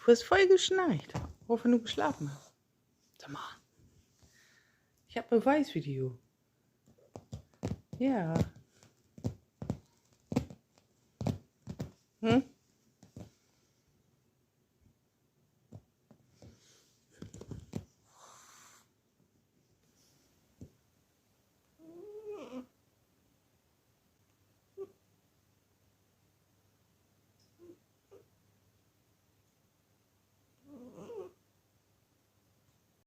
Du hast voll geschnarcht, auch wenn du geschlafen hast. Sag mal, ich habe Beweisvideo. Ja. Hm?